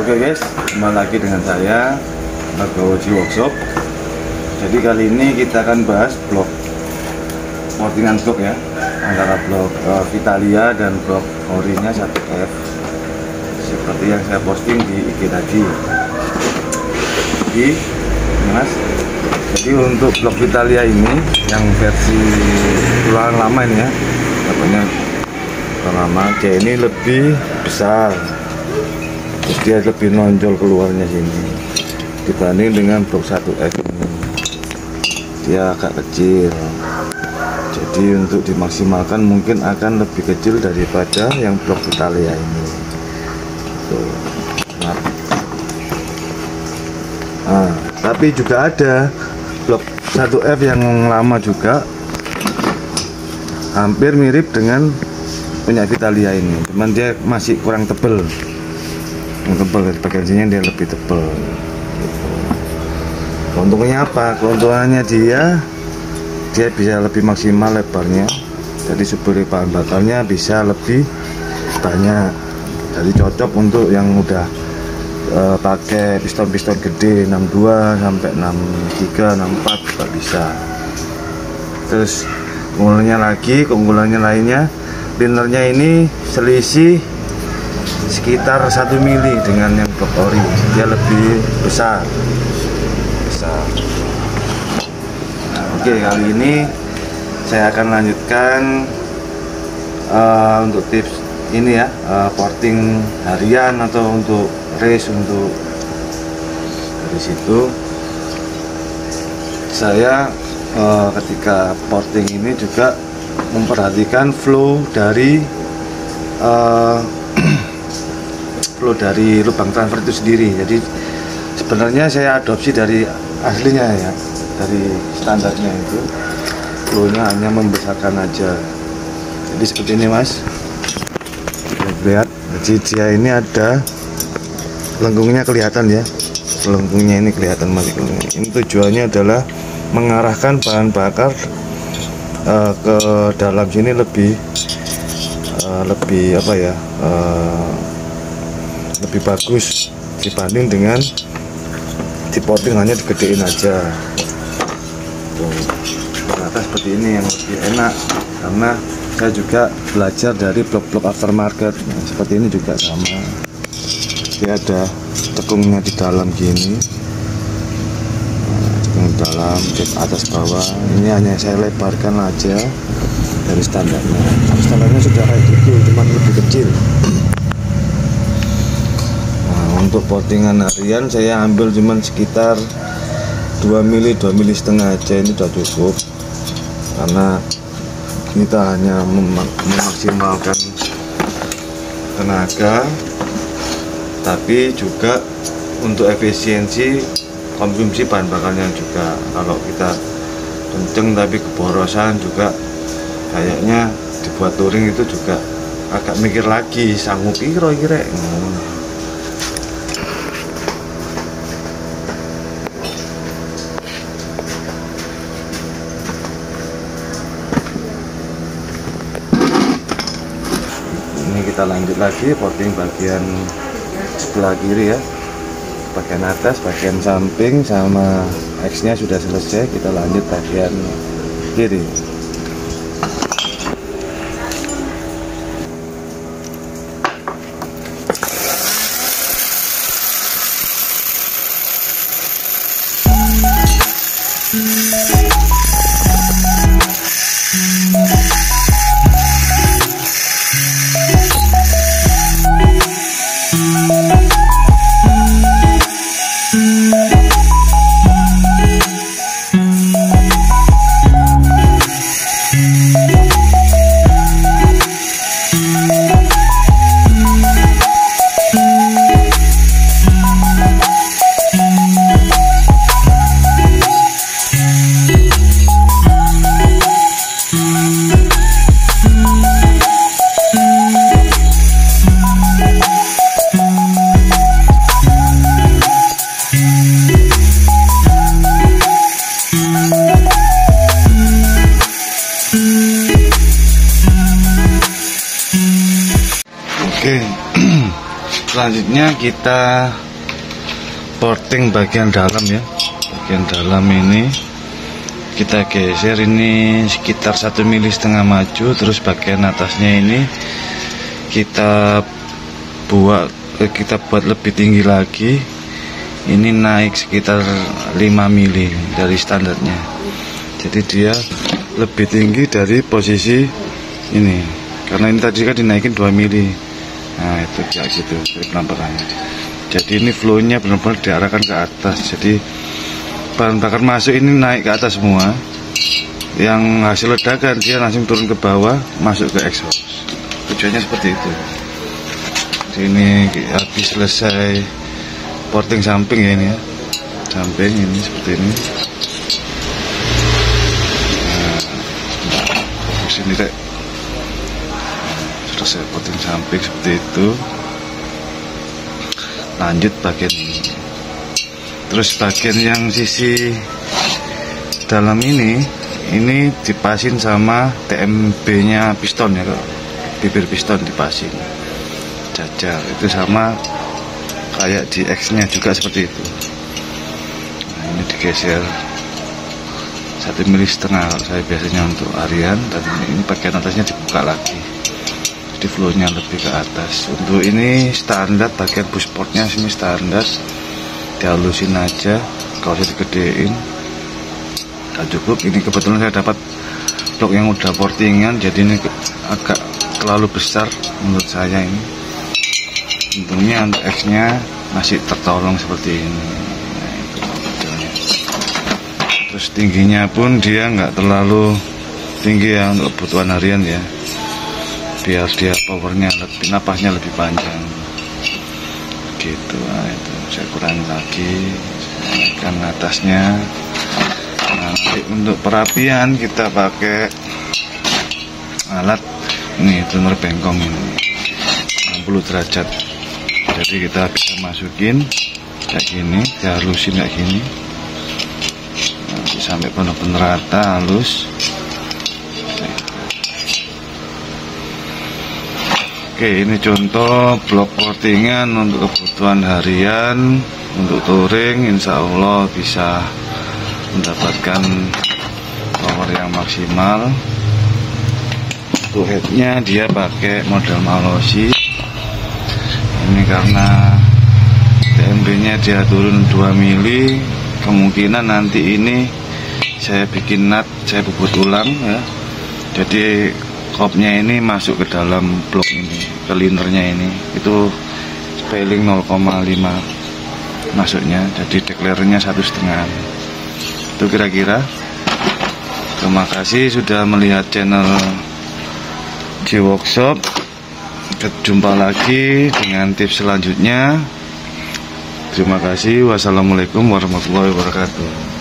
Oke guys, kembali lagi dengan saya Goji Workshop. Jadi kali ini kita akan bahas blok portingan blok ya, antara blok Vitalia dan blok orinya 1F seperti yang saya posting di IG tadi. Jadi mas, jadi untuk blok Vitalia ini yang versi tulangan lama ini ya, namanya lama, dia ini lebih besar, dia lebih nonjol keluarnya sini dibanding dengan blok 1F ini. Dia agak kecil, jadi untuk dimaksimalkan mungkin akan lebih kecil daripada yang blok Vitalia ini. Tuh. Nah, tapi juga ada blok 1F yang lama juga, hampir mirip dengan punya Vitalia ini, cuman dia masih kurang tebel. Yang tebal, bagian sini dia lebih tebal. Keuntungannya apa? Keuntungannya dia bisa lebih maksimal lebarnya, jadi subur bahan bakarnya bisa lebih banyak. Jadi cocok untuk yang udah pakai piston gede 62 sampai 63, 64 juga bisa. Terus keunggulannya lainnya, linernya ini selisih sekitar 1 mili dengan yang blok ori, dia lebih besar. Nah, oke, kali ini saya akan lanjutkan untuk tips ini ya, porting harian atau untuk race. Untuk dari situ saya ketika porting ini juga memperhatikan flow dari lubang transfer itu sendiri. Jadi sebenarnya saya adopsi dari aslinya ya, dari standarnya itu flownya hanya membesarkan aja. Jadi seperti ini mas, lihat, jadi dia ini ada lengkungnya kelihatan ya, lengkungnya ini kelihatan masih kelengkung. Ini tujuannya adalah mengarahkan bahan bakar ke dalam sini lebih apa ya, lebih bagus dibanding dengan di porting hanya digedein aja. Tuh, ternyata seperti ini yang lebih enak, karena saya juga belajar dari blok-blok aftermarket. Nah, seperti ini juga sama, dia ada cekungnya di dalam gini, cekung di dalam, cek atas bawah. Ini hanya saya lebarkan aja dari standarnya. Standarnya sudah kayak gitu, cuman lebih kecil. Untuk portingan harian saya ambil cuman sekitar 2 mili setengah aja, ini sudah cukup, karena kita hanya memaksimalkan tenaga, tapi juga untuk efisiensi konsumsi bahan bakarnya juga. Kalau kita kenceng tapi keborosan juga kayaknya dibuat touring itu juga agak mikir lagi, sanggup kira-kira. Kita lanjut lagi porting bagian sebelah kiri ya, bagian atas, bagian samping sama X nya sudah selesai. Kita lanjut bagian kiri. selanjutnya kita porting bagian dalam ya. Bagian dalam ini kita geser, ini sekitar 1,5 mm maju. Terus bagian atasnya ini kita buat lebih tinggi lagi. Ini naik sekitar 5 mm dari standarnya. Jadi dia lebih tinggi dari posisi ini, karena ini tadi kan dinaikin 2 mm. Nah itu kayak gitu dari penampakannya. Jadi ini flow-nya benar-benar diarahkan ke atas. Jadi bahan bakar masuk ini naik ke atas semua. Yang hasil ledakan dia langsung turun ke bawah, masuk ke exhaust. Tujuannya seperti itu. Jadi ini habis selesai porting samping ya, ini ya, samping ini seperti ini. Nah, fokus ini dek. Selesai porting samping seperti itu. Lanjut bagian ini. Terus bagian yang sisi dalam ini dipasin sama TMB-nya piston ya, bibir piston dipasin. Jajal itu sama kayak di X-nya juga seperti itu. Nah, ini digeser 1,5 mm kalau saya biasanya untuk harian, dan ini bagian atasnya dibuka lagi. Jadi flow-nya lebih ke atas. Untuk ini standar, bagian bushportnya sini standar, dihalusin aja, kalau usah digedein. Udah cukup. Ini kebetulan saya dapat blok yang udah portingan, jadi ini agak terlalu besar menurut saya ini. Untungnya untuk X-nya masih tertolong seperti ini. Nah, itu modelnya. Terus tingginya pun dia nggak terlalu tinggi ya untuk kebutuhan harian ya, biar dia powernya lebih, napasnya lebih panjang gitu. Nah, itu saya kurangi lagi, saya naikkan atasnya. Nah, nanti untuk perapian kita pakai alat ini, drummer bengkong ini 60 derajat. Jadi kita bisa masukin kayak gini, dihalusin kayak gini, nanti sampai benar-benar rata, halus. Oke, ini contoh blok portingan untuk kebutuhan harian, untuk touring. Insya Allah bisa mendapatkan power yang maksimal. Untuk headnya dia pakai model Mallosi. Ini karena TMB-nya dia turun 2 mm, kemungkinan nanti ini saya bikin nut, saya bubut ulang ya. Jadi kopnya ini masuk ke dalam blok ini, ke linernya ini, itu spelling 0,5 masuknya, jadi deklarernya 1,5. Itu kira-kira. Terima kasih sudah melihat channel J Workshop. Jumpa lagi dengan tips selanjutnya. Terima kasih. Wassalamualaikum warahmatullahi wabarakatuh.